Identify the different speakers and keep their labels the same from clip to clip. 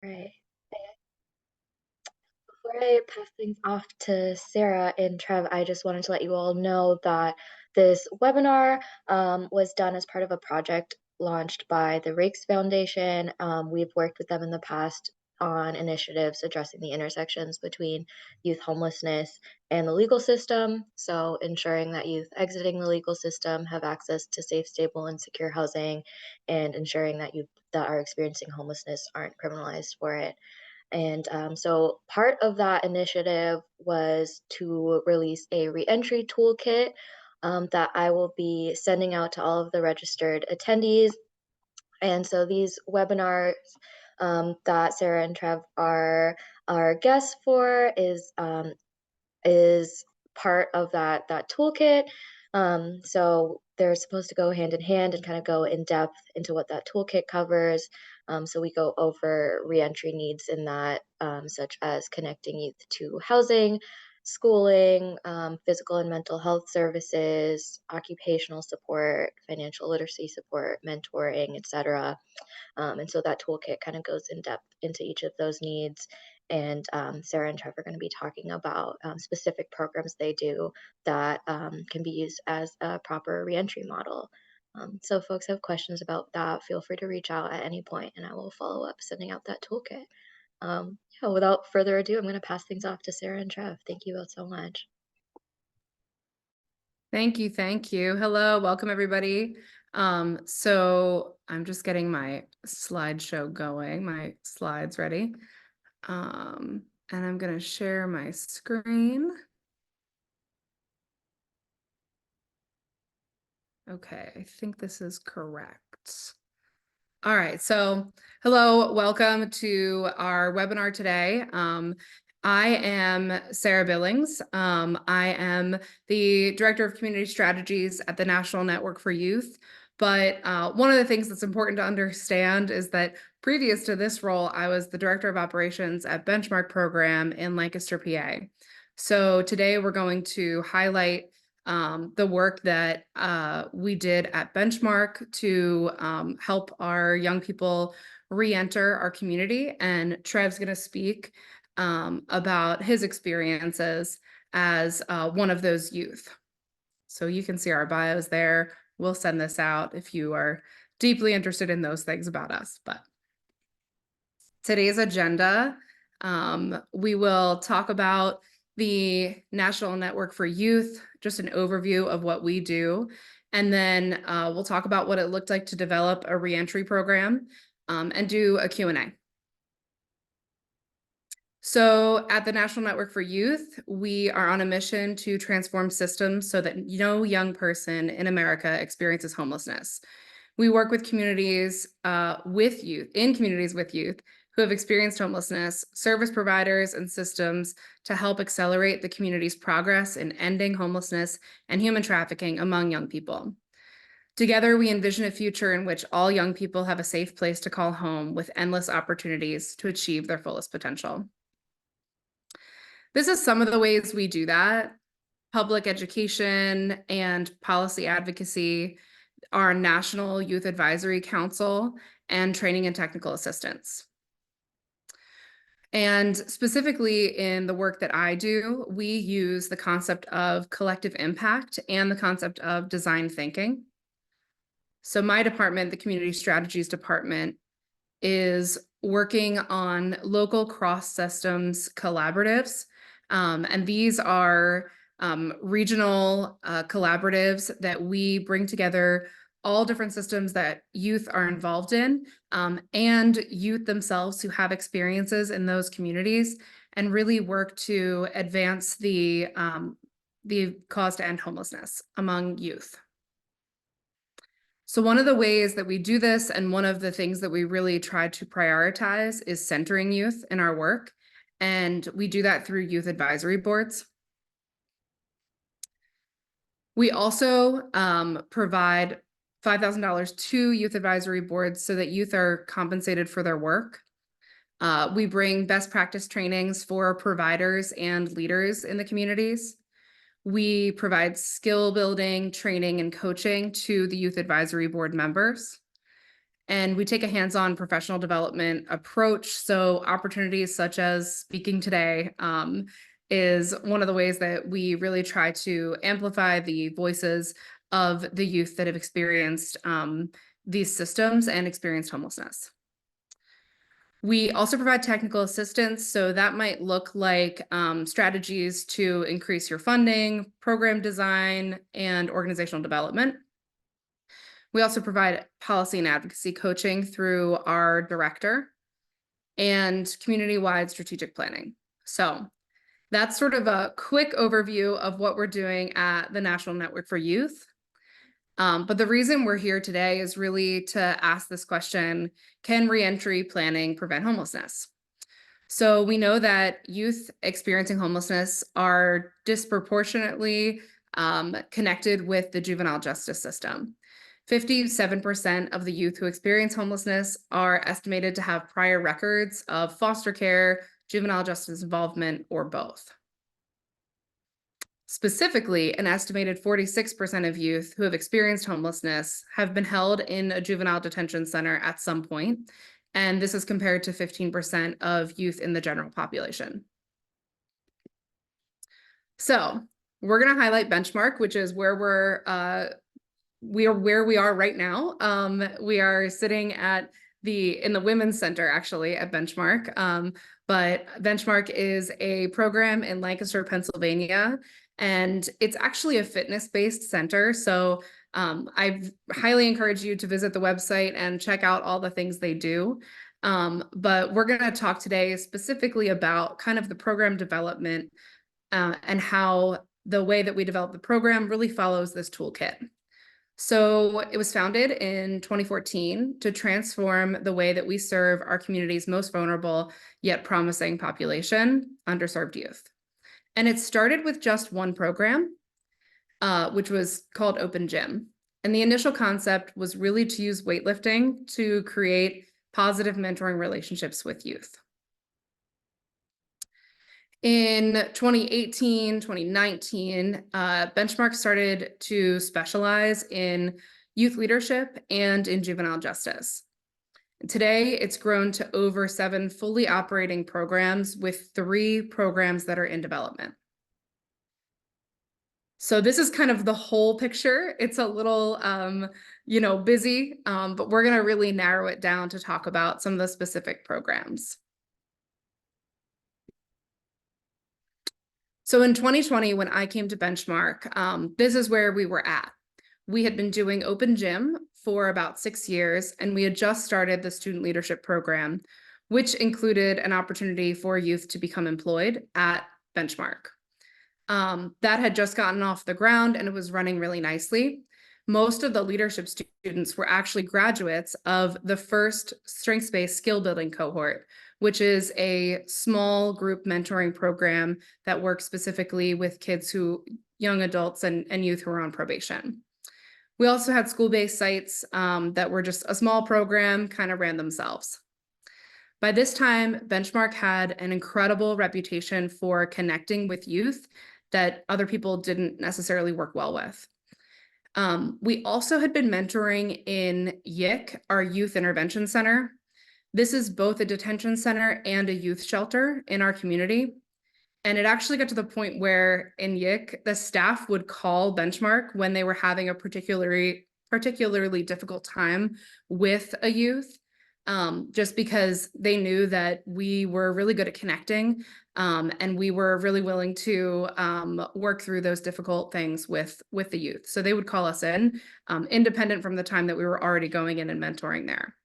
Speaker 1: Right. Before I pass things off to Sarah and Trev, I just wanted to let you all know that this webinar was done as part of a project launched by the Rakes Foundation. We've worked with them in the past on initiatives addressing the intersections between youth homelessness and the legal system. So ensuring that youth exiting the legal system have access to safe, stable, and secure housing, and ensuring that youth that are experiencing homelessness aren't criminalized for it. And so part of that initiative was to release a reentry toolkit that I will be sending out to all of the registered attendees. And so these webinars that Sarah and Trev are our guests for is part of that toolkit. So they're supposed to go hand in hand and kind of go in depth into what that toolkit covers. So we go over reentry needs in that, such as connecting youth to housing, schooling, physical and mental health services, occupational support, financial literacy support, mentoring, etc. And so that toolkit kind of goes in depth into each of those needs. And Sarah and Trevor are going to be talking about specific programs they do that can be used as a proper reentry model. So if folks have questions about that, feel free to reach out at any point and I will follow up sending out that toolkit. Yeah, without further ado, I'm going to pass things off to Sarah and Trev. Thank you both so much.
Speaker 2: Thank you. Thank you. Hello, welcome everybody. So I'm just getting my slideshow going, my slides ready. And I'm going to share my screen. Okay, I think this is correct. All right, so hello, welcome to our webinar today. I am Sarah Billings. I am the Director of Community Strategies at the National Network for Youth. But one of the things that's important to understand is that previous to this role, I was the Director of Operations at Benchmark Program in Lancaster, PA. So today we're going to highlight the work that we did at Benchmark to help our young people re-enter our community. And Trev's going to speak about his experiences as one of those youth. So you can see our bios there. We'll send this out if you are deeply interested in those things about us. But today's agenda, we will talk about the National Network for Youth, just an overview of what we do. And then we'll talk about what it looked like to develop a reentry program and do a Q&A. So at the National Network for Youth, we are on a mission to transform systems so that no young person in America experiences homelessness. We work with communities with youth who have experienced homelessness, service providers, and systems to help accelerate the community's progress in ending homelessness and human trafficking among young people. Together, we envision a future in which all young people have a safe place to call home with endless opportunities to achieve their fullest potential. This is some of the ways we do that: public education and policy advocacy, our National Youth Advisory Council, and training and technical assistance. And specifically in the work that I do, we use the concept of collective impact and the concept of design thinking. So my department, the Community Strategies Department, is working on local cross-systems collaboratives. And these are regional collaboratives that we bring together all different systems that youth are involved in, and youth themselves who have experiences in those communities, and really work to advance the cause to end homelessness among youth. So one of the ways that we do this, and one of the things that we really try to prioritize, is centering youth in our work. And we do that through youth advisory boards. We also provide $5,000 to youth advisory boards so that youth are compensated for their work. We bring best practice trainings for providers and leaders in the communities. We provide skill building, training, and coaching to the youth advisory board members. And we take a hands-on professional development approach. So opportunities such as speaking today is one of the ways that we really try to amplify the voices of the youth that have experienced these systems and experienced homelessness. We also provide technical assistance, so that might look like strategies to increase your funding, program design, and organizational development. We also provide policy and advocacy coaching through our director and community-wide strategic planning. So that's sort of a quick overview of what we're doing at the National Network for Youth. But the reason we're here today is really to ask this question: can reentry planning prevent homelessness? So we know that youth experiencing homelessness are disproportionately connected with the juvenile justice system. 57% of the youth who experience homelessness are estimated to have prior records of foster care, juvenile justice involvement, or both. Specifically, an estimated 46% of youth who have experienced homelessness have been held in a juvenile detention center at some point, and this is compared to 15% of youth in the general population. So we're going to highlight Benchmark, which is where we are where we are right now. We are sitting at in the Women's Center, actually, at Benchmark. But Benchmark is a program in Lancaster, Pennsylvania, and it's actually a fitness-based center. So I highly encourage you to visit the website and check out all the things they do. But we're going to talk today specifically about kind of the program development and how the way that we develop the program really follows this toolkit. So it was founded in 2014 to transform the way that we serve our community's most vulnerable yet promising population, underserved youth. And it started with just one program, which was called Open Gym. And the initial concept was really to use weightlifting to create positive mentoring relationships with youth. In 2018, 2019, Benchmark started to specialize in youth leadership and in juvenile justice. Today, it's grown to over 7 fully operating programs with 3 programs that are in development. So this is kind of the whole picture. It's a little, busy, but we're going to really narrow it down to talk about some of the specific programs. So in 2020, when I came to Benchmark, this is where we were at. We had been doing Open Gym for about 6 years, and we had just started the student leadership program, which included an opportunity for youth to become employed at Benchmark. That had just gotten off the ground and it was running really nicely. Most of the leadership students were actually graduates of the first strengths-based skill building cohort, which is a small group mentoring program that works specifically with young adults and youth who are on probation. We also had school-based sites that were just a small program, kind of ran themselves. By this time, Benchmark had an incredible reputation for connecting with youth that other people didn't necessarily work well with. We also had been mentoring in YIC, our Youth Intervention Center. This is both a detention center and a youth shelter in our community. And it actually got to the point where in YIC, the staff would call Benchmark when they were having a particularly difficult time with a youth, just because they knew that we were really good at connecting, and we were really willing to work through those difficult things with the youth. So they would call us in, independent from the time that we were already going in and mentoring there.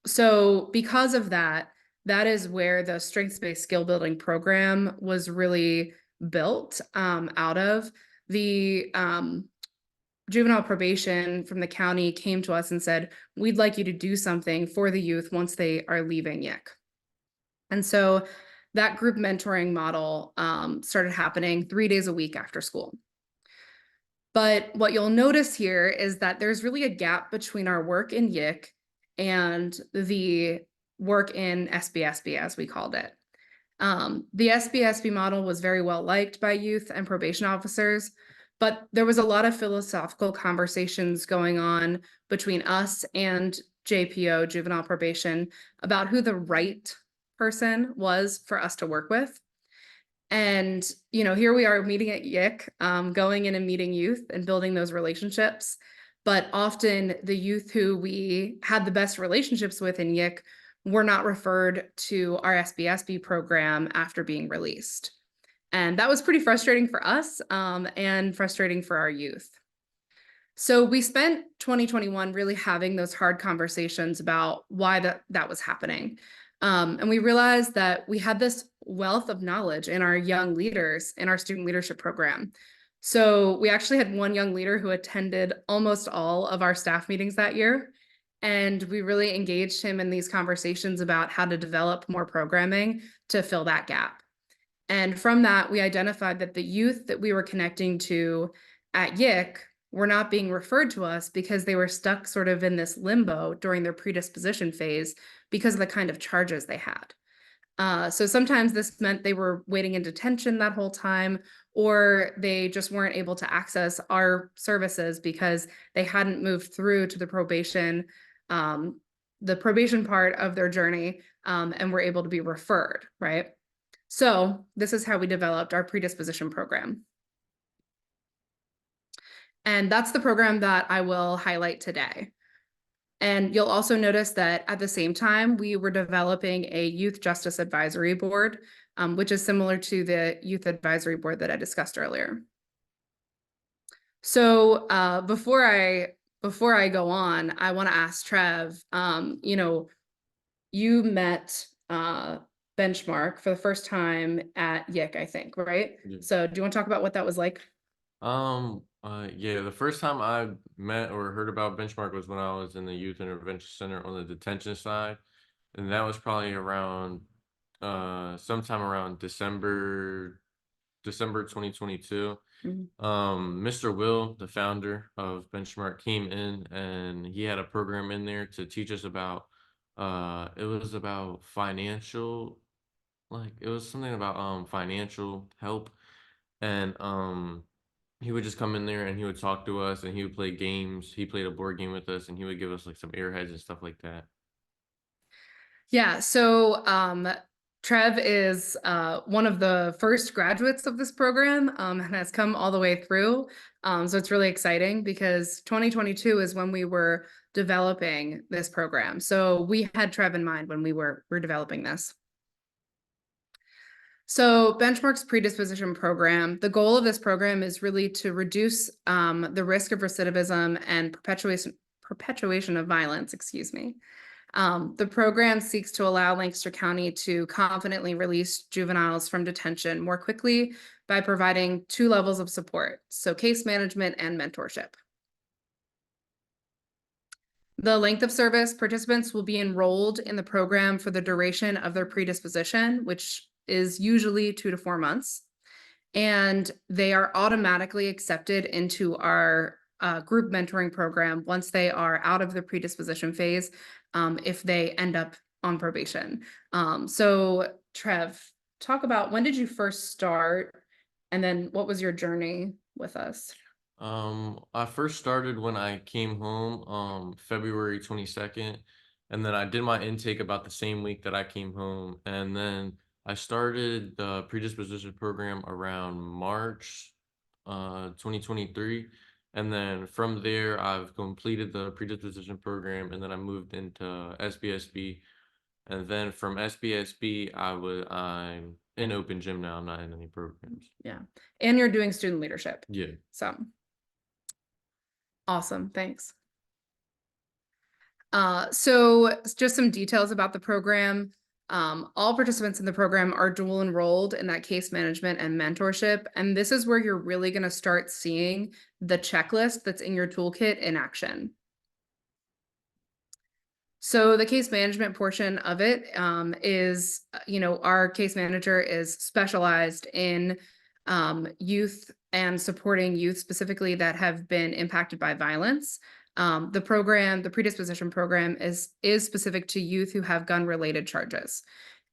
Speaker 2: So because of that, that is where the strengths-based skill building program was really built out of. The juvenile probation from the county came to us and said, we'd like you to do something for the youth once they are leaving YIC. And so that group mentoring model started happening 3 days a week after school. But what you'll notice here is that there's really a gap between our work in YIC and the work in SBSB, as we called it. The SBSB model was very well liked by youth and probation officers, But there was a lot of philosophical conversations going on between us and JPO, juvenile probation, about who the right person was for us to work with. And, here we are meeting at YIC, going in and meeting youth and building those relationships. But often the youth who we had the best relationships with in YIC were not referred to our SBSB program after being released. And that was pretty frustrating for us, and frustrating for our youth. So we spent 2021 really having those hard conversations about why that was happening. And we realized that we had this wealth of knowledge in our young leaders in our student leadership program. So we actually had one young leader who attended almost all of our staff meetings that year. And we really engaged him in these conversations about how to develop more programming to fill that gap. And from that, we identified that the youth that we were connecting to at YIC were not being referred to us because they were stuck sort of in this limbo during their predisposition phase because of the kind of charges they had. So sometimes this meant they were waiting in detention that whole time, or they just weren't able to access our services because they hadn't moved through to the probation part of their journey, and were able to be referred, right? So this is how we developed our predisposition program. And that's the program that I will highlight today. And you'll also notice that at the same time, we were developing a youth justice advisory board, which is similar to the youth advisory board that I discussed earlier. So before I go on, I want to ask Trev, you met Benchmark for the first time at YIC, I think, right?
Speaker 3: Yeah.
Speaker 2: So do you want to talk about what that was like?
Speaker 3: Yeah, the first time I met or heard about Benchmark was when I was in the Youth Intervention Center on the detention side. And that was probably around sometime around December 2022.
Speaker 2: Mhm.
Speaker 3: Mr. Will, the founder of Benchmark, came in and he had a program in there to teach us about it was about financial, like it was something about financial help. And he would just come in there and he would talk to us and he would play games. He played a board game with us and he would give us like some airheads and stuff like that.
Speaker 2: Yeah, so Trev is one of the first graduates of this program, and has come all the way through. So it's really exciting because 2022 is when we were developing this program. So we had Trev in mind when we were developing this. So Benchmark's predisposition program, the goal of this program is really to reduce the risk of recidivism and perpetuation of violence, excuse me. The program seeks to allow Lancaster County to confidently release juveniles from detention more quickly by providing two levels of support, so case management and mentorship. The length of service, participants will be enrolled in the program for the duration of their predisposition, which is usually 2 to 4 months. And they are automatically accepted into our group mentoring program once they are out of the predisposition phase, if they end up on probation. So Trev, talk about, when did you first start, and then what was your journey with us?
Speaker 3: I first started when I came home, February 22nd, and then I did my intake about the same week that I came home, and then I started the predisposition program around March, 2023, and then from there I've completed the predisposition program, and then I moved into SBSB, and then from SBSB I'm in open gym now. I'm not in any programs.
Speaker 2: Yeah, and you're doing student leadership.
Speaker 3: Yeah.
Speaker 2: So awesome, thanks. So just some details about the program. All participants in the program are dual enrolled in that case management and mentorship. And this is where you're really going to start seeing the checklist that's in your toolkit in action. So the case management portion of it is, our case manager is specialized in youth and supporting youth specifically that have been impacted by violence. The predisposition program is specific to youth who have gun-related charges.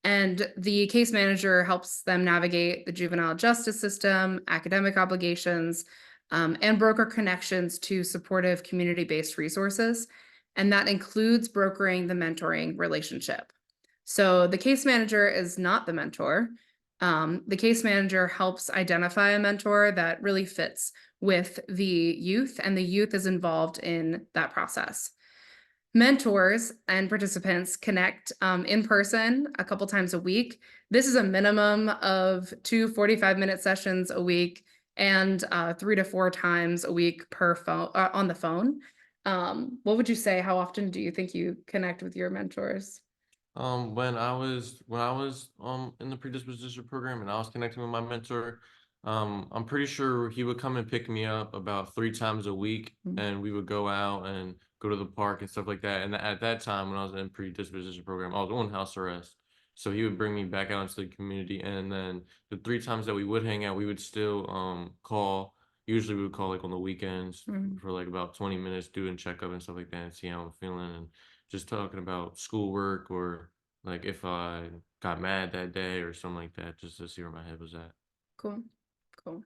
Speaker 2: And the case manager helps them navigate the juvenile justice system, academic obligations, and broker connections to supportive community-based resources. And that includes brokering the mentoring relationship. So the case manager is not the mentor. The case manager helps identify a mentor that really fits with the youth, and the youth is involved in that process. Mentors and participants connect in person a couple times a week. This is a minimum of 2 45-minute sessions a week and 3 to 4 times a week per phone on the phone. What would you say? How often do you think you connect with your mentors?
Speaker 3: When I was in the predisposition program and I was connecting with my mentor, I'm pretty sure he would come and pick me up about 3 times a week,
Speaker 2: Mm.
Speaker 3: and we would go out and go to the park and stuff like that. And at that time, when I was in predisposition program, I was on house arrest, so he would bring me back out into the community. And then the 3 times that we would hang out, we would still call. Usually, we would call like on the weekends
Speaker 2: Mm.
Speaker 3: for like about 20 minutes, doing checkup and stuff like that, and see how I'm feeling, and just talking about schoolwork, or like if I got mad that day or something like that, just to see where my head was at.
Speaker 2: Cool. Cool.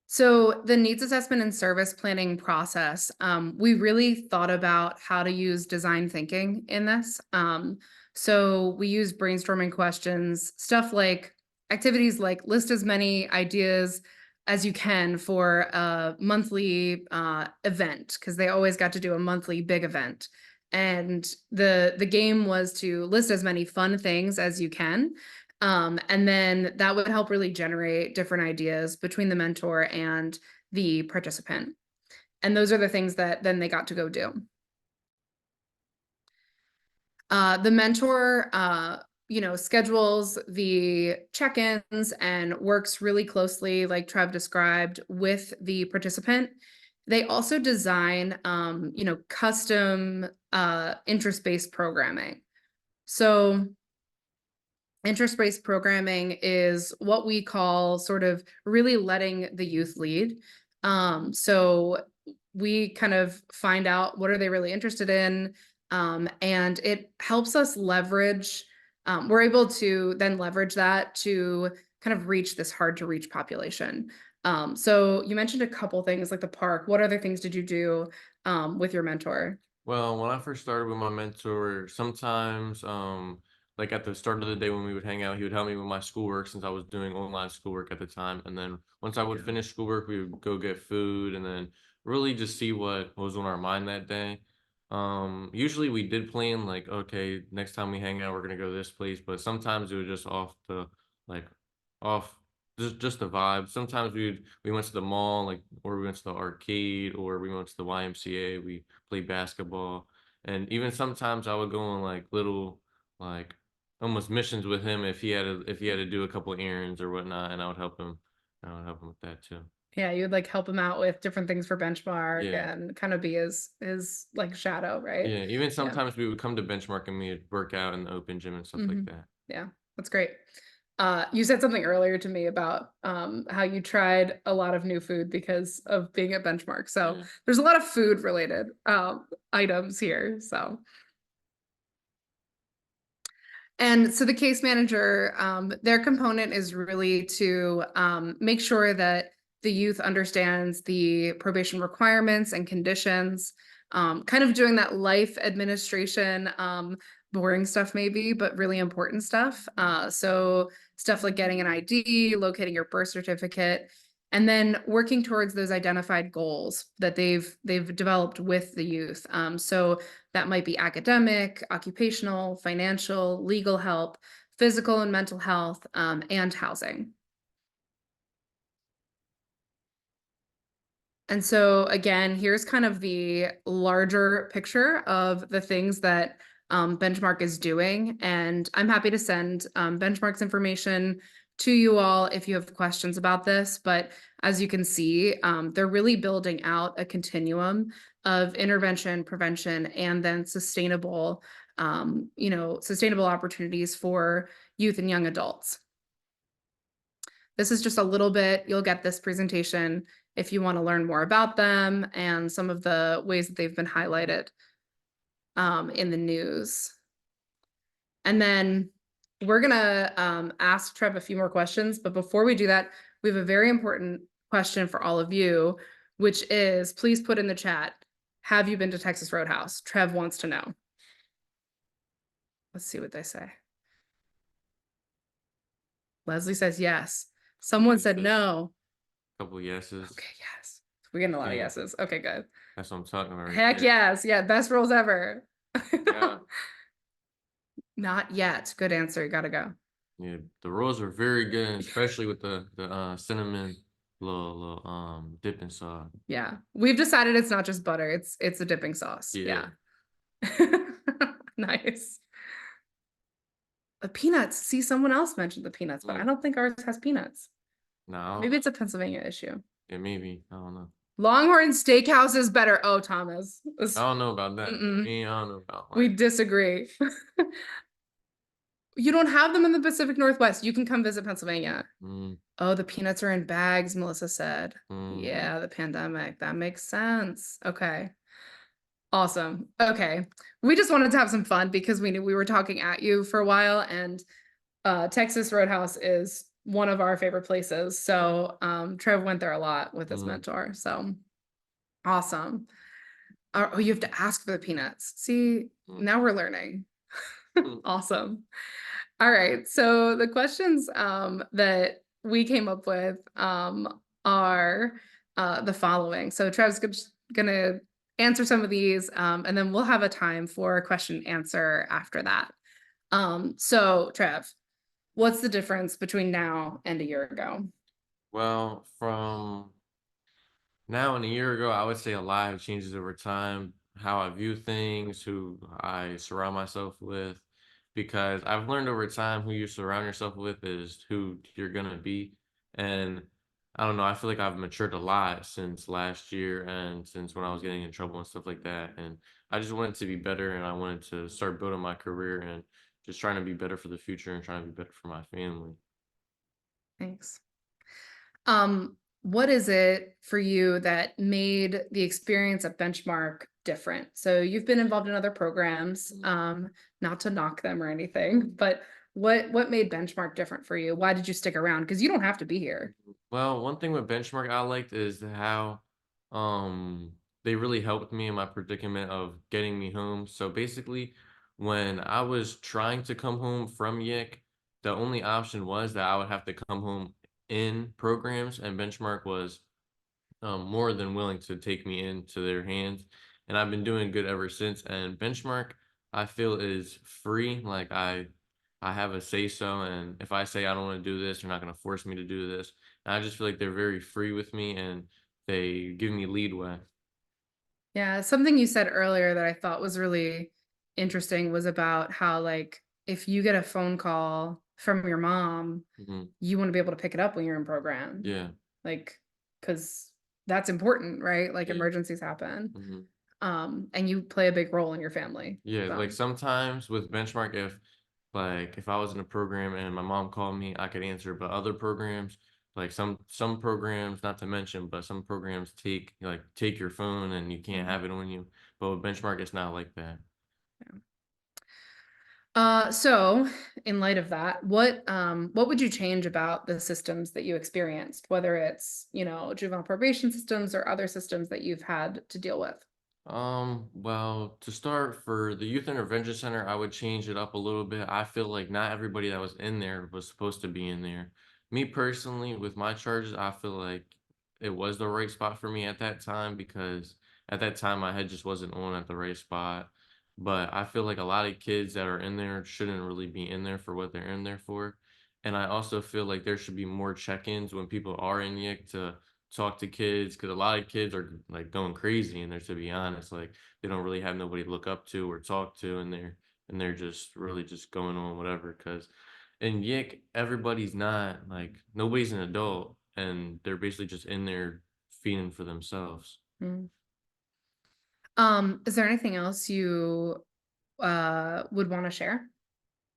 Speaker 2: So the needs assessment and service planning process, we really thought about how to use design thinking in this. So we use brainstorming questions, stuff like activities like list as many ideas as you can for a monthly event, because they always got to do a monthly big event. And the game was to list as many fun things as you can. And then that would help really generate different ideas between the mentor and the participant. And those are the things that then they got to go do. The mentor, schedules the check-ins and works really closely, like Trev described, with the participant. They also design, custom interest-based programming. So interest-based programming is what we call sort of really letting the youth lead. So we kind of find out what are they really interested in, and it helps us leverage. We're able to then leverage that to kind of reach this hard to reach population. So you mentioned a couple things like the park. What other things did you do with your mentor?
Speaker 3: Well, when I first started with my mentor, sometimes, like at the start of the day when we would hang out, he would help me with my schoolwork since I was doing online schoolwork at the time. And then once I would finish schoolwork, we would go get food and then really just see what was on our mind that day. Usually we did plan like, okay, next time we hang out, we're gonna go to this place, but sometimes it was just like off just the vibe. Sometimes we went to the mall, like, or we went to the arcade, or we went to the YMCA. We played basketball, and even sometimes I would go on like little, like, almost missions with him if he had to do a couple errands or whatnot, and I would help him. I would help him with that too.
Speaker 2: Yeah, you would like help him out with different things for benchmark
Speaker 3: Yeah,
Speaker 2: and kind of be his like shadow, right?
Speaker 3: yeah. Even
Speaker 2: Yeah.
Speaker 3: sometimes we would come to benchmark and we'd work out in the open gym and stuff like
Speaker 2: Hmm.
Speaker 3: that.
Speaker 2: Yeah, that's great. You said something earlier to me about how you tried a lot of new food because of being at benchmark. So
Speaker 3: Yeah.
Speaker 2: there's a lot of food related items here. So and so the case manager, their component is really to make sure that the youth understands the probation requirements and conditions, kind of doing that life administration, boring stuff maybe, but really important stuff. So stuff like getting an ID, locating your birth certificate, and then working towards those identified goals that they've developed with the youth. So that might be academic, occupational, financial, legal help, physical and mental health, and housing. And so again, here's kind of the larger picture of the things that Benchmark is doing. And I'm happy to send Benchmark's information to you all if you have questions about this. But as you can see, they're really building out a continuum of intervention, prevention, and then sustainable, sustainable opportunities for youth and young adults. This is just a little bit, you'll get this presentation if you want to learn more about them and some of the ways that they've been highlighted in the news. And then we're gonna ask Trev a few more questions, but before we do that, we have a very important question for all of you, which is, please put in the chat, have you been to Texas Roadhouse? Trev wants to know. Let's see what they say. Leslie says yes. Someone said no.
Speaker 3: Couple yeses.
Speaker 2: Okay, yes. We're getting a lot of
Speaker 3: Yeah.
Speaker 2: yeses. Okay, good.
Speaker 3: That's what I'm talking about. Right
Speaker 2: Heck
Speaker 3: there.
Speaker 2: yes. Yeah, best rolls ever.
Speaker 3: Yeah.
Speaker 2: Not yet. Good answer. You gotta go.
Speaker 3: Yeah, the rolls are very good, especially with the cinnamon little dipping sauce.
Speaker 2: Yeah. We've decided it's not just butter, it's a dipping sauce.
Speaker 3: Yeah.
Speaker 2: Nice. The peanuts. See, someone else mentioned the peanuts, but I don't think ours has peanuts.
Speaker 3: No.
Speaker 2: Maybe it's a Pennsylvania issue.
Speaker 3: Yeah, maybe. I don't know.
Speaker 2: Longhorn Steakhouse is better. Oh, Thomas.
Speaker 3: I don't know about that.
Speaker 2: Mm-mm.
Speaker 3: Me, I don't know about
Speaker 2: We disagree. You don't have them in the Pacific Northwest. You can come visit Pennsylvania. Oh, the peanuts are in bags, Melissa said. Yeah, the pandemic. That makes sense. Okay. Awesome. Okay. We just wanted to have some fun because we knew we were talking at you for a while, and Texas Roadhouse is one of our favorite places. So Trev went there a lot with his mentor. So awesome. Oh, you have to ask for the peanuts. See, now we're learning. Awesome. All right. So the questions that we came up with are the following. So Trev's gonna answer some of these, and then we'll have a time for question and answer after that. So Trev, what's the difference between now and a year ago?
Speaker 3: Well, from now and a year ago, I would say a lot changes over time. How I view things, who I surround myself with, because I've learned over time who you surround yourself with is who you're gonna be. And I don't know, I feel like I've matured a lot since last year and since when I was getting in trouble and stuff like that. And I just wanted to be better and I wanted to start building my career and just trying to be better for the future and trying to be better for my family.
Speaker 2: Thanks. What is it for you that made the experience at Benchmark different? So you've been involved in other programs, not to knock them or anything, but what made Benchmark different for you? Why did you stick around? Because you don't have to be here.
Speaker 3: Well, one thing with Benchmark I liked is how they really helped me in my predicament of getting me home. So basically, when I was trying to come home from YIC, the only option was that I would have to come home in programs, and Benchmark was more than willing to take me into their hands. And I've been doing good ever since. And Benchmark, I feel, is free. Like I have a say so, and if I say I don't want to do this, they're not going to force me to do this. And I just feel like they're very free with me and they give me leadway.
Speaker 2: Yeah, something you said earlier that I thought was really interesting was about how, like, if you get a phone call from your mom, you want to be able to pick it up when you're in program.
Speaker 3: Yeah.
Speaker 2: Like, because that's important, right? Like
Speaker 3: Yeah.
Speaker 2: emergencies happen. And you play a big role in your family.
Speaker 3: Yeah,
Speaker 2: So.
Speaker 3: like sometimes with Benchmark, if I was in a program and my mom called me, I could answer. But other programs, like some programs, not to mention, but some programs take your phone and you can't have it on you. But with Benchmark, it's not like that.
Speaker 2: So in light of that, what would you change about the systems that you experienced, whether it's, juvenile probation systems or other systems that you've had to deal with?
Speaker 3: Well, to start, for the Youth Intervention Center, I would change it up a little bit. I feel like not everybody that was in there was supposed to be in there. Me personally, with my charges, I feel like it was the right spot for me at that time because at that time my head just wasn't on at the right spot. But I feel like a lot of kids that are in there shouldn't really be in there for what they're in there for. And I also feel like there should be more check-ins when people are in YIC to talk to kids, because a lot of kids are like going crazy in there, to be honest. Like they don't really have nobody to look up to or talk to, and they're just really just going on whatever. Because in YIC, everybody's not like, nobody's an adult, and they're basically just in there feeding for themselves.
Speaker 2: Is there anything else you would want to share?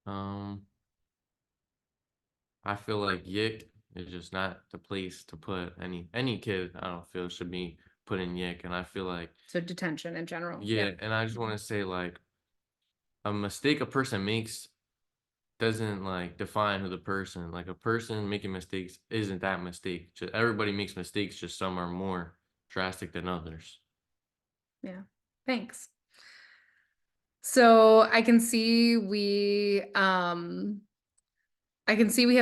Speaker 3: I feel like YIC is just not the place to put any kid. I don't feel should be put in YIC, and I feel like
Speaker 2: So detention in general.
Speaker 3: yeah. And I just want to say, like, a mistake a person makes doesn't like define who the person. Like a person making mistakes isn't that mistake. Just, everybody makes mistakes, just some are more drastic than others.
Speaker 2: Yeah, thanks. So I can see we have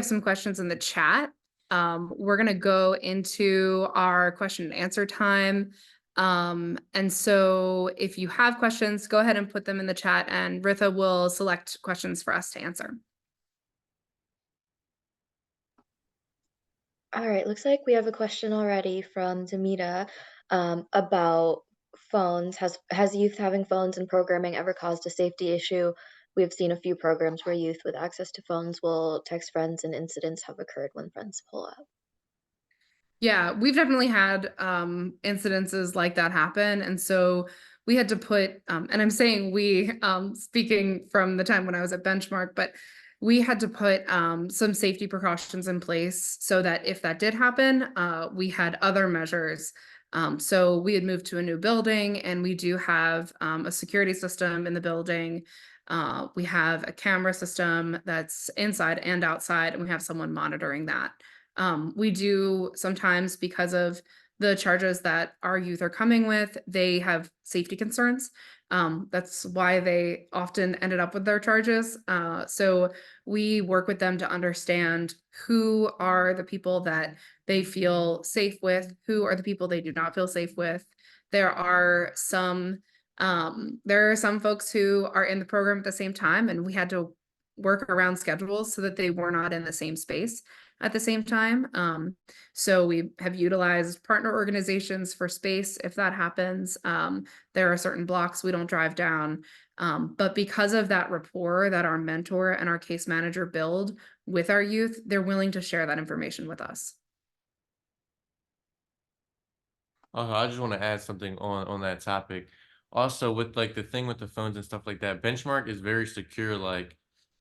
Speaker 2: some questions in the chat. We're gonna go into our question and answer time. And so if you have questions, go ahead and put them in the chat and Ritha will select questions for us to answer.
Speaker 1: All right, looks like we have a question already from Demita about phones. Has youth having phones and programming ever caused a safety issue? We've seen a few programs where youth with access to phones will text friends, and incidents have occurred when friends pull up.
Speaker 2: Yeah, we've definitely had incidences like that happen. And so we had to put, and I'm saying we, speaking from the time when I was at Benchmark, but we had to put some safety precautions in place so that if that did happen, we had other measures. So we had moved to a new building and we do have a security system in the building. We have a camera system that's inside and outside, and we have someone monitoring that. We do sometimes, because of the charges that our youth are coming with, they have safety concerns. That's why they often ended up with their charges. So we work with them to understand who are the people that they feel safe with, who are the people they do not feel safe with. There are some folks who are in the program at the same time, and we had to work around schedules so that they were not in the same space at the same time. So we have utilized partner organizations for space if that happens. There are certain blocks we don't drive down. But because of that rapport that our mentor and our case manager build with our youth, they're willing to share that information with us.
Speaker 3: I just want to add something on that topic. Also, with like the thing with the phones and stuff like that, Benchmark is very secure. Like,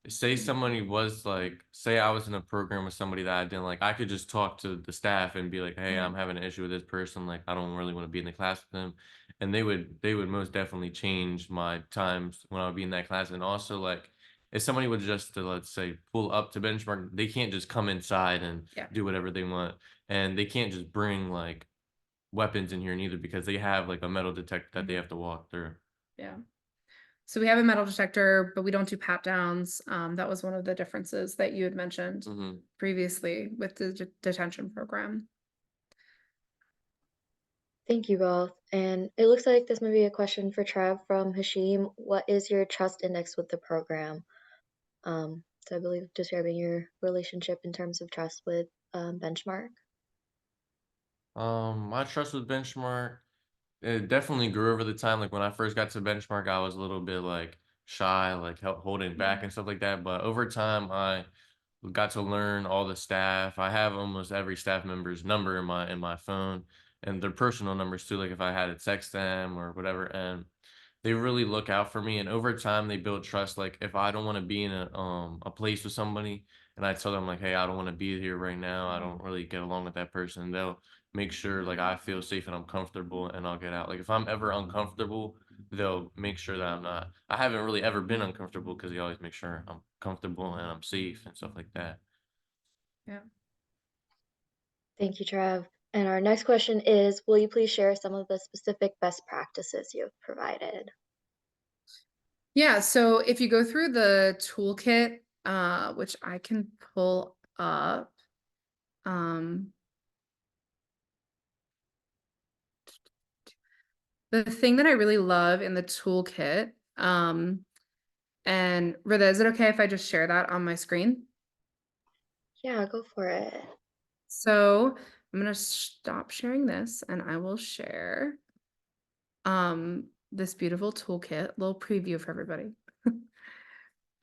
Speaker 3: say somebody was like, say I was in a program with somebody that I didn't like, I could just talk to the staff and be like, "Hey, I'm having an issue with this person. Like, I don't really want to be in the class with them," and they would most definitely change my times when I would be in that class. And also, like, if somebody would just let's say pull up to Benchmark, they can't just come inside and
Speaker 2: Yeah.
Speaker 3: do whatever they want, and they can't just bring like weapons in here neither because they have like a metal detector that they have to walk through.
Speaker 2: Yeah. So we have a metal detector, but we don't do pat downs. That was one of the differences that you had mentioned previously with the detention program.
Speaker 1: Thank you both. And it looks like this may be a question for Trev from Hashim. What is your trust index with the program? So I believe describing your relationship in terms of trust with Benchmark.
Speaker 3: My trust with Benchmark, it definitely grew over the time. Like when I first got to Benchmark, I was a little bit like shy, like holding back and stuff like that. But over time, I got to learn all the staff. I have almost every staff member's number in my phone and their personal numbers too. Like if I had to text them or whatever, and they really look out for me. And over time, they build trust. Like if I don't want to be in a place with somebody, and I tell them like, hey, I don't want to be here right now. I don't really get along with that person. They'll make sure like I feel safe and I'm comfortable, and I'll get out. Like if I'm ever uncomfortable, they'll make sure that I'm not. I haven't really ever been uncomfortable because they always make sure I'm comfortable and I'm safe and stuff like that.
Speaker 2: Yeah.
Speaker 1: Thank you, Trev. And our next question is, will you please share some of the specific best practices you have provided?
Speaker 2: Yeah, so if you go through the toolkit, which I can pull up, the thing that I really love in the toolkit, and Rita, is it okay if I just share that on my screen?
Speaker 1: Yeah, go for it.
Speaker 2: So I'm gonna stop sharing this and I will share this beautiful toolkit, little preview for everybody.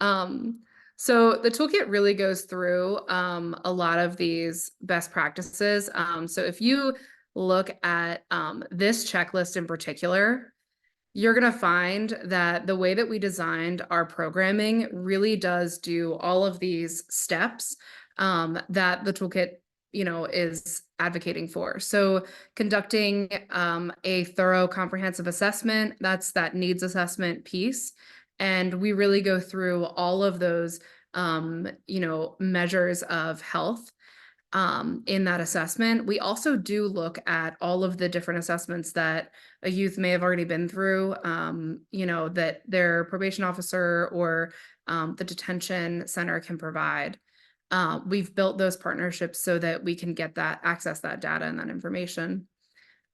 Speaker 2: Um, so the toolkit really goes through a lot of these best practices. So if you look at this checklist in particular, you're going to find that the way that we designed our programming really does do all of these steps that the toolkit, is advocating for. So conducting a thorough comprehensive assessment, that's that needs assessment piece. And we really go through all of those measures of health in that assessment. We also do look at all of the different assessments that a youth may have already been through, that their probation officer or the detention center can provide. We've built those partnerships so that we can access that data and that information.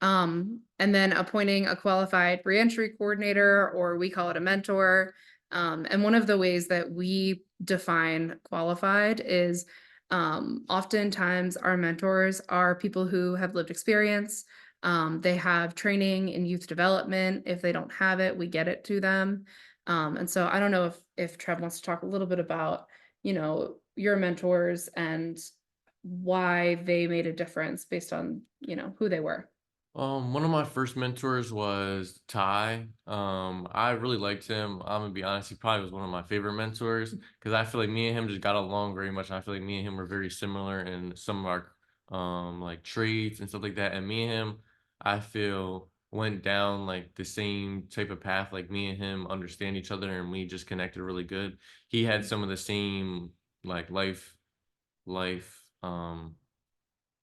Speaker 2: And then appointing a qualified reentry coordinator, or we call it a mentor. And one of the ways that we define qualified is oftentimes our mentors are people who have lived experience. They have training in youth development. If they don't have it, we get it to them. And so I don't know if Trev wants to talk a little bit about, your mentors and why they made a difference based on, who they were.
Speaker 3: One of my first mentors was Ty. I really liked him. I'm gonna be honest, he probably was one of my favorite mentors because I feel like me and him just got along very much. I feel like me and him were very similar in some of our like traits and stuff like that. And me and him, I feel went down like the same type of path. Like me and him understand each other and we just connected really good. He had some of the same like life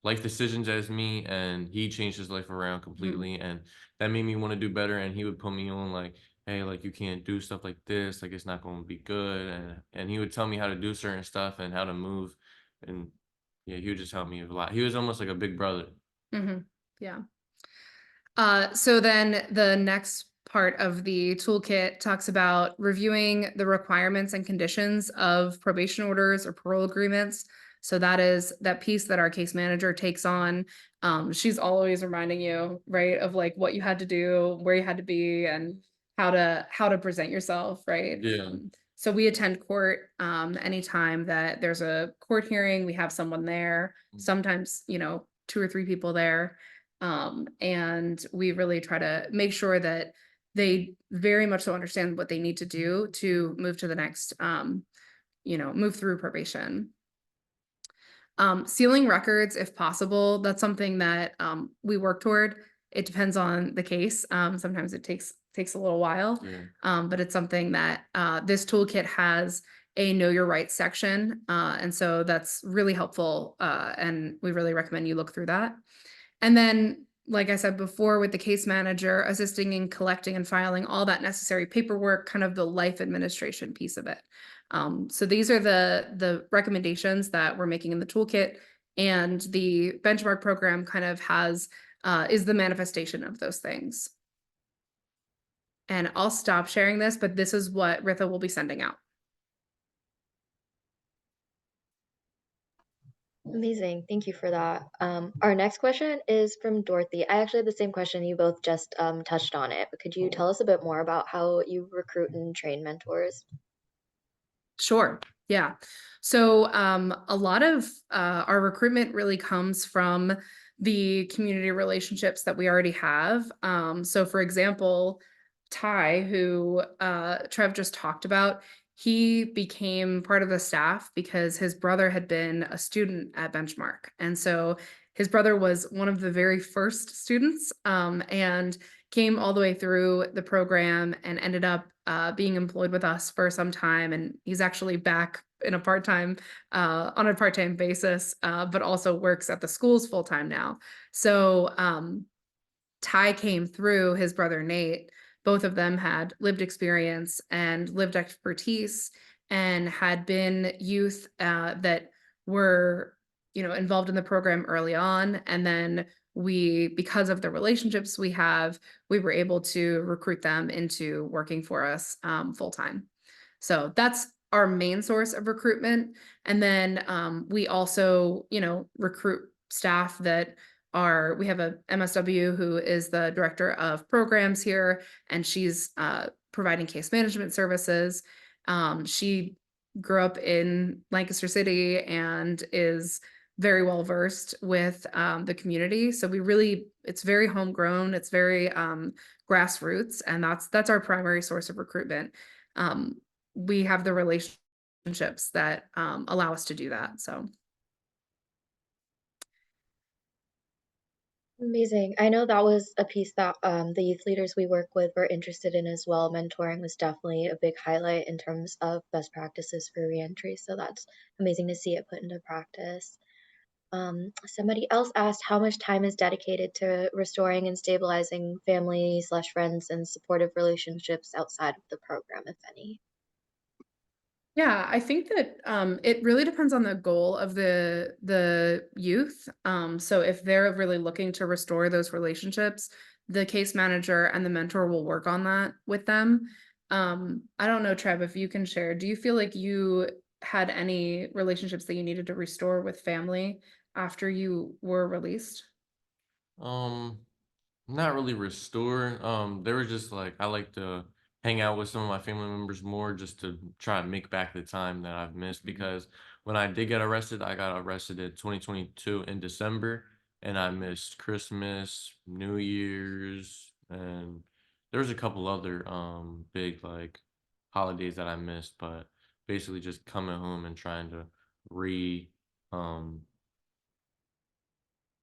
Speaker 3: life decisions as me, and he changed his life around completely, and that made me want to do better. And he would put me on like, hey, like you can't do stuff like this, like it's not going to be good. And he would tell me how to do certain stuff and how to move. And yeah, he would just help me a lot. He was almost like a big brother.
Speaker 2: Mm-hmm. Yeah. So then the next part of the toolkit talks about reviewing the requirements and conditions of probation orders or parole agreements. So that is that piece that our case manager takes on. She's always reminding you, right, of like what you had to do, where you had to be, and how to present yourself, right?
Speaker 3: Yeah.
Speaker 2: So we attend court anytime that there's a court hearing, we have someone there, sometimes, 2 or 3 people there. And we really try to make sure that they very much so understand what they need to do to move to the next, move through probation. Sealing records, if possible, that's something that we work toward. It depends on the case. Sometimes it takes a little while,
Speaker 3: Yeah.
Speaker 2: but it's something that this toolkit has a know your rights section, and so that's really helpful. And we really recommend you look through that. And then, like I said before, with the case manager, assisting in collecting and filing all that necessary paperwork, kind of the life administration piece of it. So these are the recommendations that we're making in the toolkit, and the benchmark program kind of is the manifestation of those things. And I'll stop sharing this, but this is what Ritha will be sending out.
Speaker 1: Amazing. Thank you for that. Our next question is from Dorothy. I actually had the same question. You both just touched on it, but could you tell us a bit more about how you recruit and train mentors?
Speaker 2: Sure. Yeah. So a lot of our recruitment really comes from the community relationships that we already have. So for example, Ty, who Trev just talked about, he became part of the staff because his brother had been a student at Benchmark. And so his brother was one of the very first students, and came all the way through the program and ended up being employed with us for some time. And he's actually back in on a part-time basis, but also works at the schools full-time now. So Ty came through his brother Nate. Both of them had lived experience and lived expertise, and had been youth that were, involved in the program early on. And then because of the relationships we have, we were able to recruit them into working for us full time. So that's our main source of recruitment. And then we also, recruit staff that we have a MSW who is the director of programs here, and she's providing case management services. She grew up in Lancaster City and is very well versed with the community. So it's very homegrown, it's very grassroots, and that's our primary source of recruitment. We have the relationships that allow us to do that. So
Speaker 1: Amazing. I know that was a piece that the youth leaders we work with were interested in as well. Mentoring was definitely a big highlight in terms of best practices for reentry. So that's amazing to see it put into practice. Somebody else asked how much time is dedicated to restoring and stabilizing family slash friends and supportive relationships outside of the program, if any.
Speaker 2: Yeah, I think that it really depends on the goal of the youth. So if they're really looking to restore those relationships, the case manager and the mentor will work on that with them. I don't know, Trev, if you can share, do you feel like you had any relationships that you needed to restore with family after you were released?
Speaker 3: Um, Not really restore. They were just like I like to hang out with some of my family members more just to try and make back the time that I've missed because when I did get arrested, I got arrested in 2022 in December and I missed Christmas, New Year's, and there was a couple other big like holidays that I missed, but basically just coming home and trying to re um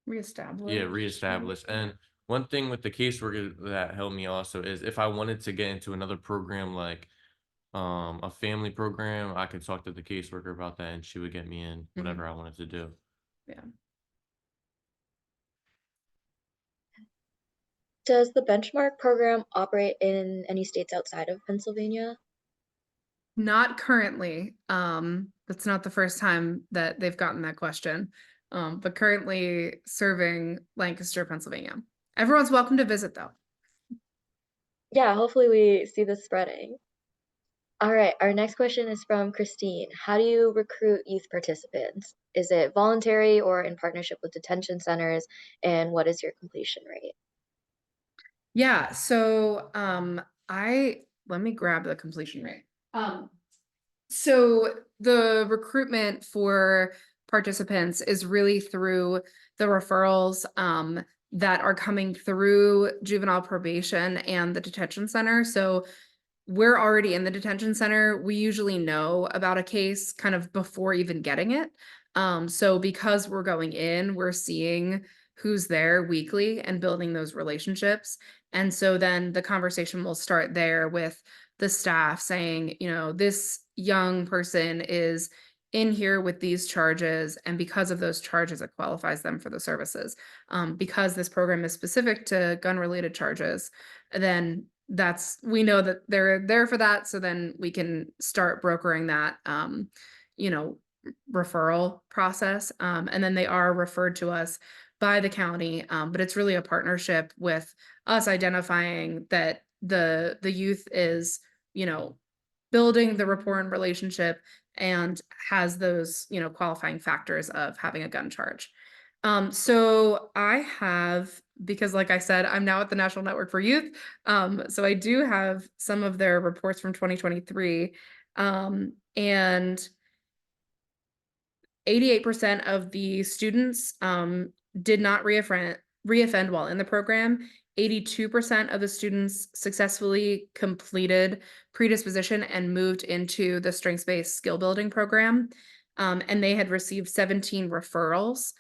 Speaker 3: yeah,
Speaker 2: Reestablish.
Speaker 3: reestablish. And one thing with the caseworker that helped me also is if I wanted to get into another program like a family program, I could talk to the caseworker about that and she would get me in
Speaker 2: Mhm.
Speaker 3: whatever I wanted to do.
Speaker 2: Yeah.
Speaker 1: Does the benchmark program operate in any states outside of Pennsylvania?
Speaker 2: Not currently. That's not the first time that they've gotten that question. But currently serving Lancaster, Pennsylvania. Everyone's welcome to visit though.
Speaker 1: Yeah, hopefully we see this spreading. All right, our next question is from Christine. How do you recruit youth participants? Is it voluntary or in partnership with detention centers? And what is your completion rate?
Speaker 2: Yeah, so I let me grab the completion rate. Um So the recruitment for participants is really through the referrals that are coming through juvenile probation and the detention center. So we're already in the detention center. We usually know about a case kind of before even getting it. So because we're going in, we're seeing who's there weekly and building those relationships. And so then the conversation will start there with the staff saying, you know, this young person is in here with these charges, and because of those charges, it qualifies them for the services. Because this program is specific to gun related charges, then that's we know that they're there for that, so then we can start brokering that you know referral process, and then they are referred to us by the county, but it's really a partnership with us identifying that the youth is you know building the rapport and relationship and has those qualifying factors of having a gun charge. So I have, because like I said, I'm now at the National Network for Youth. So I do have some of their reports from 2023. And 88% of the students did not reoffend while in the program. 82% of the students successfully completed predisposition and moved into the strengths-based skill building program. And they had received 17 referrals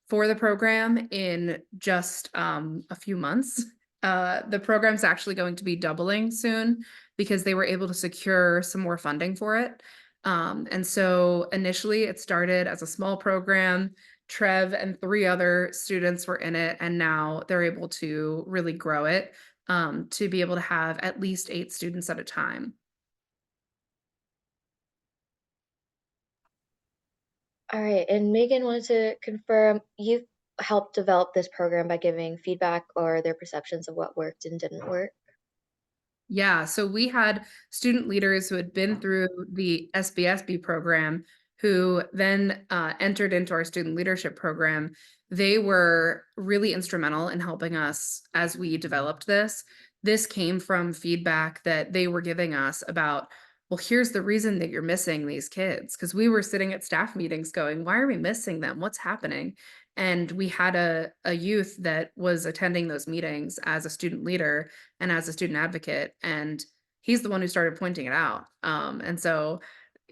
Speaker 2: for the program in just a few months. The program's actually going to be doubling soon because they were able to secure some more funding for it. And so initially it started as a small program. Trev and 3 other students were in it, and now they're able to really grow it to be able to have at least 8 students at a time.
Speaker 1: All right, and Megan wanted to confirm you helped develop this program by giving feedback or their perceptions of what worked and didn't work.
Speaker 2: Yeah, so we had student leaders who had been through the SBSB program who then entered into our student leadership program. They were really instrumental in helping us as we developed this. This came from feedback that they were giving us about, well, here's the reason that you're missing these kids. Because we were sitting at staff meetings going, why are we missing them? What's happening? And we had a youth that was attending those meetings as a student leader and as a student advocate, and he's the one who started pointing it out. And so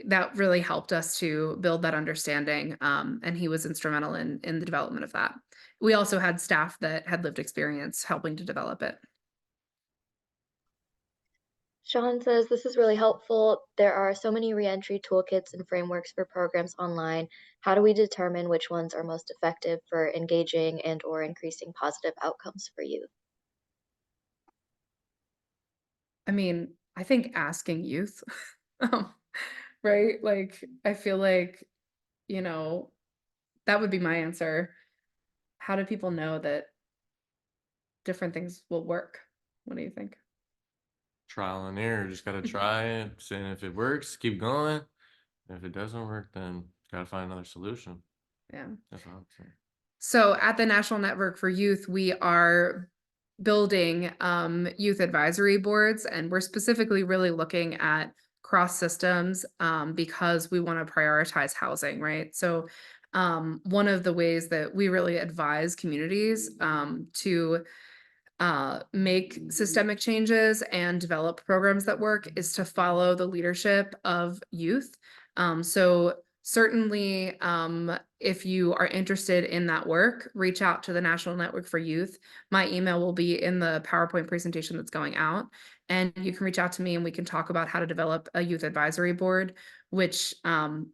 Speaker 2: that really helped us to build that understanding. And he was instrumental in the development of that. We also had staff that had lived experience helping to develop it.
Speaker 1: Sean says, this is really helpful. There are so many reentry toolkits and frameworks for programs online. How do we determine which ones are most effective for engaging and or increasing positive outcomes for youth?
Speaker 2: I mean, I think asking youth, um, right? Like, I feel like, you know, that would be my answer. How do people know that different things will work? What do you think?
Speaker 3: Trial and error. Just gotta try it. Saying if it works, keep going. If it doesn't work, then gotta find another solution.
Speaker 2: Yeah.
Speaker 3: That's what I'm saying.
Speaker 2: So at the National Network for Youth, we are building youth advisory boards, and we're specifically really looking at cross systems because we want to prioritize housing, right? So one of the ways that we really advise communities to make systemic changes and develop programs that work is to follow the leadership of youth. So certainly, if you are interested in that work, reach out to the National Network for Youth. My email will be in the PowerPoint presentation that's going out, and you can reach out to me and we can talk about how to develop a youth advisory board, which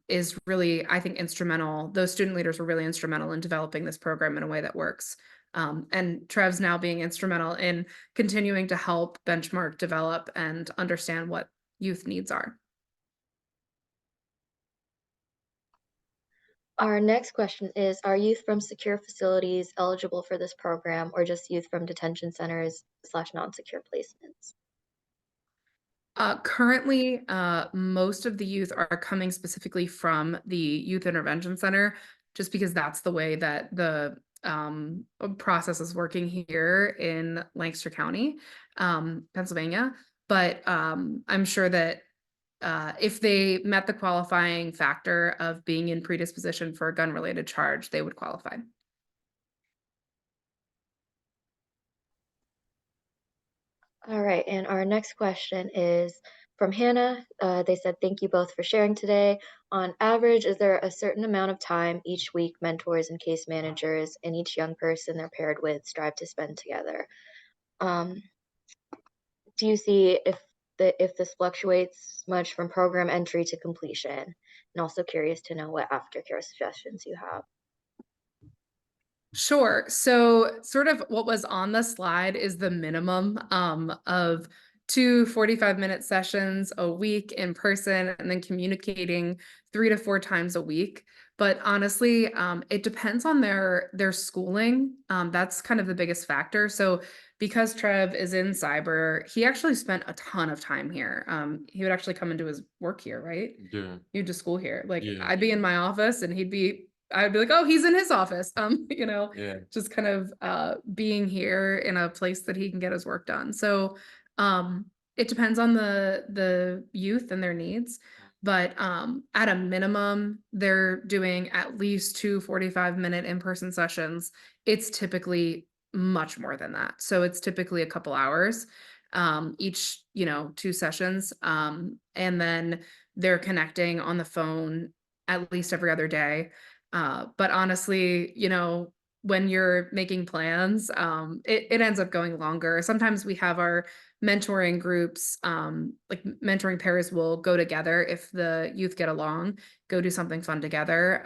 Speaker 2: is really, I think, instrumental. Those student leaders were really instrumental in developing this program in a way that works. And Trev's now being instrumental in continuing to help benchmark, develop, and understand what youth needs are.
Speaker 1: Our next question is, are youth from secure facilities eligible for this program or just youth from detention centers / non-secure placements?
Speaker 2: Currently, most of the youth are coming specifically from the Youth Intervention Center, just because that's the way that the process is working here in Lancaster County, Pennsylvania. But I'm sure that if they met the qualifying factor of being in predisposition for a gun-related charge, they would qualify.
Speaker 1: All right, and our next question is from Hannah. They said, thank you both for sharing today. On average, is there a certain amount of time each week mentors and case managers and each young person they're paired with strive to spend together? Um, do you see if this fluctuates much from program entry to completion? And also curious to know what aftercare suggestions you have.
Speaker 2: Sure. So sort of what was on the slide is the minimum of 2 45-minute sessions a week in person and then communicating 3 to 4 times a week. But honestly, it depends on their schooling. That's kind of the biggest factor. So because Trev is in cyber, he actually spent a ton of time here. He would actually come into his work here, right?
Speaker 3: Yeah.
Speaker 2: He'd to school here. Like
Speaker 3: Yeah.
Speaker 2: I'd be in my office and I'd be like, oh, he's in his office.
Speaker 3: Yeah.
Speaker 2: Just kind of being here in a place that he can get his work done. So it depends on the youth and their needs. But at a minimum, they're doing at least 2 45-minute in-person sessions. It's typically much more than that. So it's typically a couple hours each, 2 sessions. And then they're connecting on the phone at least every other day. But honestly, when you're making plans, it ends up going longer. Sometimes we have our mentoring groups, like mentoring pairs will go together if the youth get along, go do something fun together.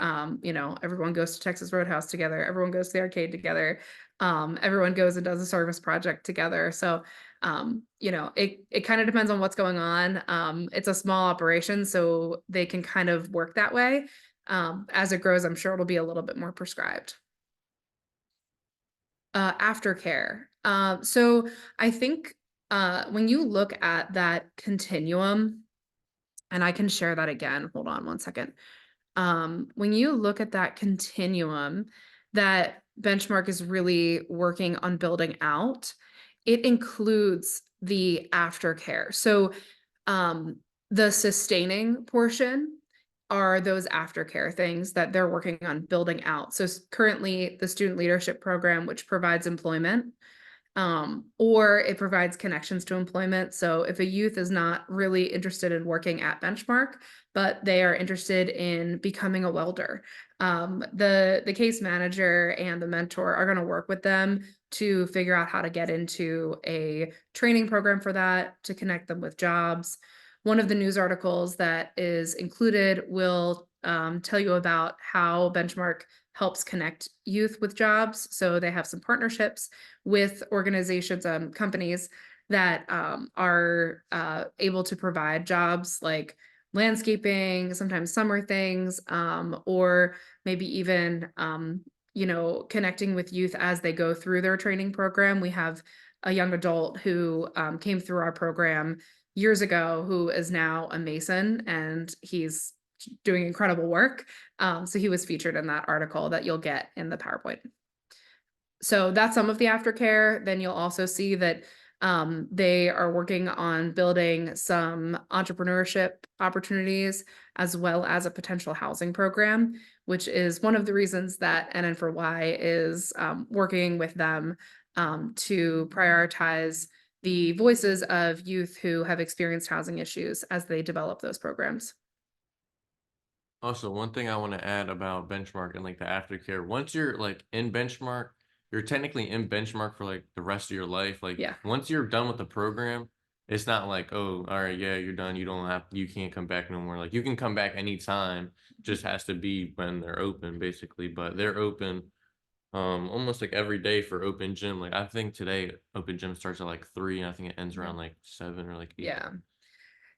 Speaker 2: Everyone goes to Texas Roadhouse together, everyone goes to the arcade together, everyone goes and does a service project together. So it kind of depends on what's going on. It's a small operation, so they can kind of work that way. As it grows, I'm sure it'll be a little bit more prescribed. Aftercare. So I think when you look at that continuum, and I can share that again, hold on one second. When you look at that continuum that Benchmark is really working on building out, it includes the aftercare. So the sustaining portion are those aftercare things that they're working on building out. So currently the student leadership program, which provides employment, or it provides connections to employment. So if a youth is not really interested in working at Benchmark, but they are interested in becoming a welder, the case manager and the mentor are going to work with them to figure out how to get into a training program for that, to connect them with jobs. One of the news articles that is included will tell you about how Benchmark helps connect youth with jobs. So they have some partnerships with organizations, companies that are able to provide jobs like landscaping, sometimes summer things, or maybe even connecting with youth as they go through their training program. We have a young adult who came through our program years ago who is now a mason, and he's doing incredible work. So he was featured in that article that you'll get in the PowerPoint. So that's some of the aftercare. Then you'll also see that they are working on building some entrepreneurship opportunities as well as a potential housing program, which is one of the reasons that NN for Y is working with them to prioritize the voices of youth who have experienced housing issues as they develop those programs.
Speaker 3: Also, one thing I want to add about benchmark and like the aftercare, once you're like in benchmark, you're technically in benchmark for like the rest of your life. Like
Speaker 2: Yeah.
Speaker 3: once you're done with the program, it's not like, oh, all right, yeah, you're done. You can't come back no more. Like you can come back anytime, just has to be when they're open, basically. But they're open almost like every day for open gym. Like I think today open gym starts at like 3, and I think it ends around like 7 or like 8.
Speaker 2: Yeah.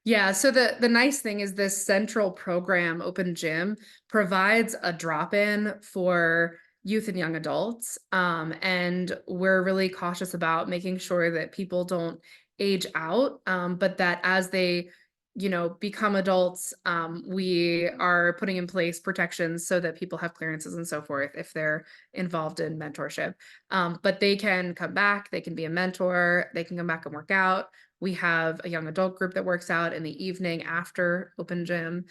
Speaker 2: Yeah, so the nice thing is this central program, Open Gym, provides a drop-in for youth and young adults. And we're really cautious about making sure that people don't age out, but that as they, become adults, we are putting in place protections so that people have clearances and so forth if they're involved in mentorship. But they can come back, they can be a mentor, they can come back and work out. We have a young adult group that works out in the evening after open gym.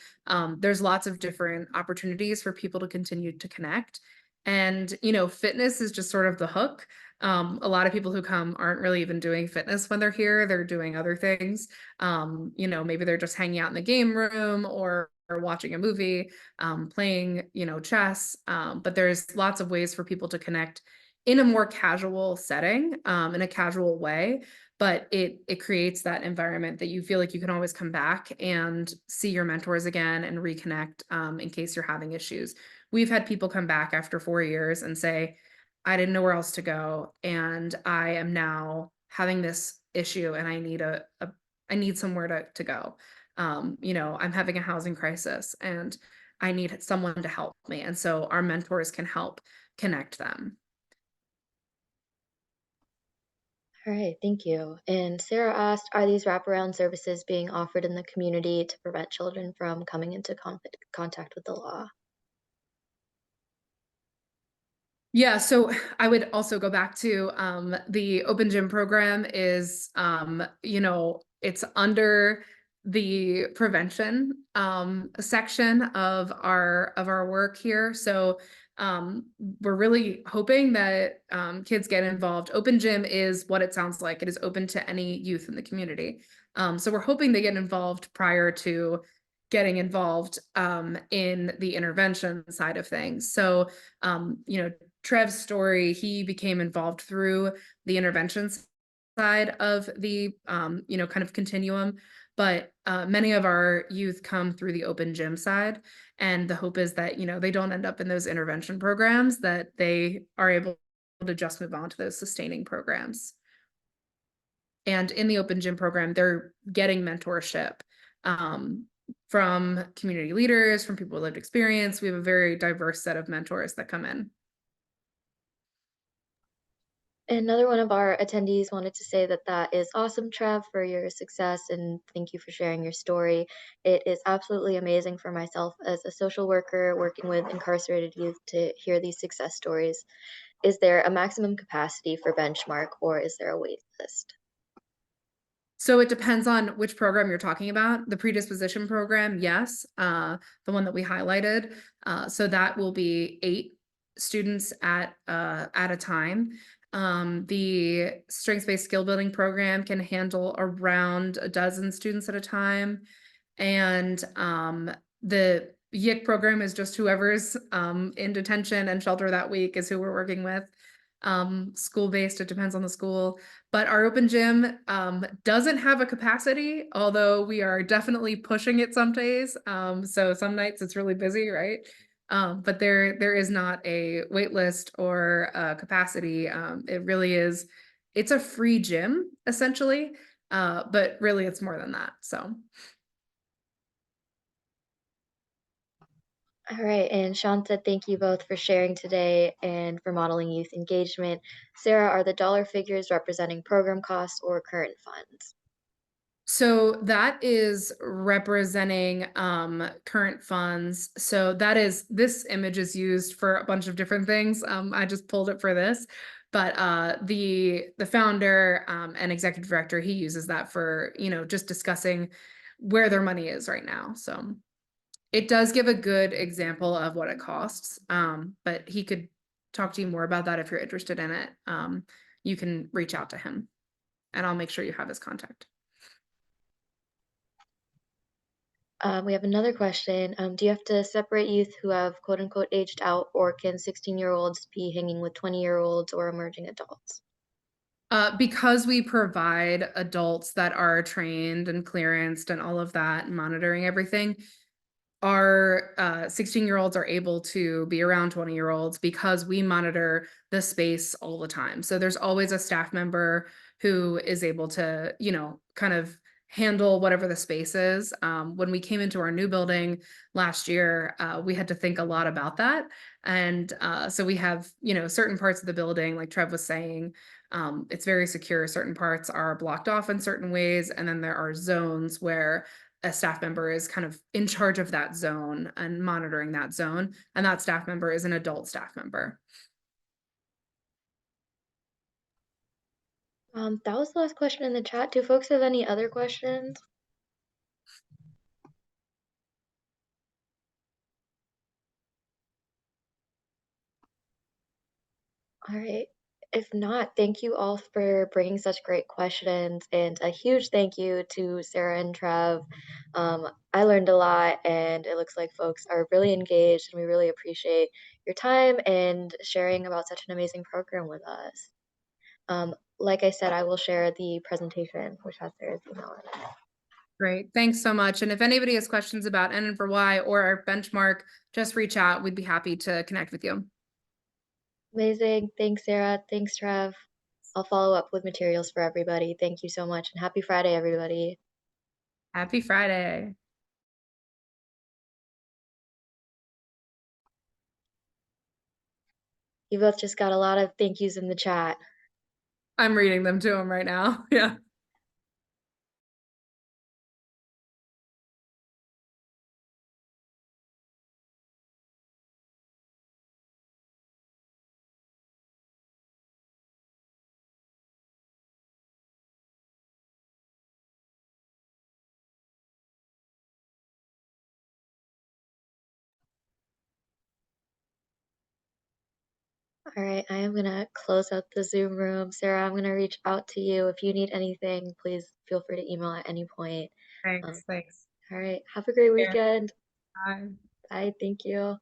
Speaker 2: There's lots of different opportunities for people to continue to connect. And, fitness is just sort of the hook. A lot of people who come aren't really even doing fitness when they're here. They're doing other things. Maybe they're just hanging out in the game room or watching a movie, playing, chess. But there's lots of ways for people to connect in a more casual setting, in a casual way, but it creates that environment that you feel like you can always come back and see your mentors again and reconnect in case you're having issues. We've had people come back after 4 years and say, I didn't know where else to go, and I am now having this issue and I need I need somewhere to go. I'm having a housing crisis and I need someone to help me. And so our mentors can help connect them.
Speaker 1: All right, thank you. And Sarah asked, are these wraparound services being offered in the community to prevent children from coming into contact with the law?
Speaker 2: Yeah, so I would also go back to the open gym program is it's under the prevention section of our work here. So we're really hoping that kids get involved. Open gym is what it sounds like. It is open to any youth in the community. So we're hoping they get involved prior to getting involved in the intervention side of things. So Trev's story, he became involved through the intervention side of the, kind of continuum. But many of our youth come through the open gym side. And the hope is that, they don't end up in those intervention programs, that they are able to just move on to those sustaining programs. And in the open gym program, they're getting mentorship from community leaders, from people with lived experience. We have a very diverse set of mentors that come in.
Speaker 1: Another one of our attendees wanted to say that that is awesome, Trev, for your success, and thank you for sharing your story. It is absolutely amazing for myself as a social worker working with incarcerated youth to hear these success stories. Is there a maximum capacity for Benchmark, or is there a wait list?
Speaker 2: So it depends on which program you're talking about. The predisposition program, yes, the one that we highlighted. So that will be 8 students at a time. The strengths-based skill building program can handle around a dozen students at a time. And the YIC program is just whoever's in detention and shelter that week is who we're working with. School-based, it depends on the school. But our open gym doesn't have a capacity, although we are definitely pushing it some days. So some nights it's really busy, right? But there is not a wait list or a capacity. It really is, it's a free gym essentially, but really it's more than that. So.
Speaker 1: All right, and Sean said thank you both for sharing today and for modeling youth engagement. Sarah, are the dollar figures representing program costs or current funds?
Speaker 2: So that is representing current funds. So that is, this image is used for a bunch of different things. I just pulled it for this, but the founder and executive director, he uses that for, you know, just discussing where their money is right now. So it does give a good example of what it costs. But he could talk to you more about that if you're interested in it. You can reach out to him and I'll make sure you have his contact.
Speaker 1: We have another question. Do you have to separate youth who have quote unquote aged out, or can 16-year-olds be hanging with 20-year-olds or emerging adults?
Speaker 2: Because we provide adults that are trained and clearanced and all of that and monitoring everything, our 16-year-olds are able to be around 20-year-olds because we monitor the space all the time. So there's always a staff member who is able to, you know, kind of handle whatever the space is. When we came into our new building last year, we had to think a lot about that. And so we have, you know, certain parts of the building, like Trev was saying, it's very secure. Certain parts are blocked off in certain ways. And then there are zones where a staff member is kind of in charge of that zone and monitoring that zone. And that staff member is an adult staff member.
Speaker 1: That was the last question in the chat. Do folks have any other questions? All right. If not, thank you all for bringing such great questions, and a huge thank you to Sarah and Trev. I learned a lot, and it looks like folks are really engaged, and we really appreciate your time and sharing about such an amazing program with us. Like I said, I will share the presentation, which has Sarah's email in it.
Speaker 2: Great. Thanks so much. And if anybody has questions about N and for Y or our benchmark, just reach out. We'd be happy to connect with you.
Speaker 1: Amazing. Thanks, Sarah. Thanks, Trev. I'll follow up with materials for everybody. Thank you so much, and happy Friday, everybody.
Speaker 2: Happy Friday.
Speaker 1: You both just got a lot of thank yous in the chat.
Speaker 2: I'm reading them to him right now. Yeah.
Speaker 1: All right, I am gonna close out the Zoom room. Sarah, I'm gonna reach out to you. If you need anything, please feel free to email at any point.
Speaker 2: Thanks.
Speaker 1: All right, have a great
Speaker 2: Yeah.
Speaker 1: weekend.
Speaker 2: Bye.
Speaker 1: Bye, thank you.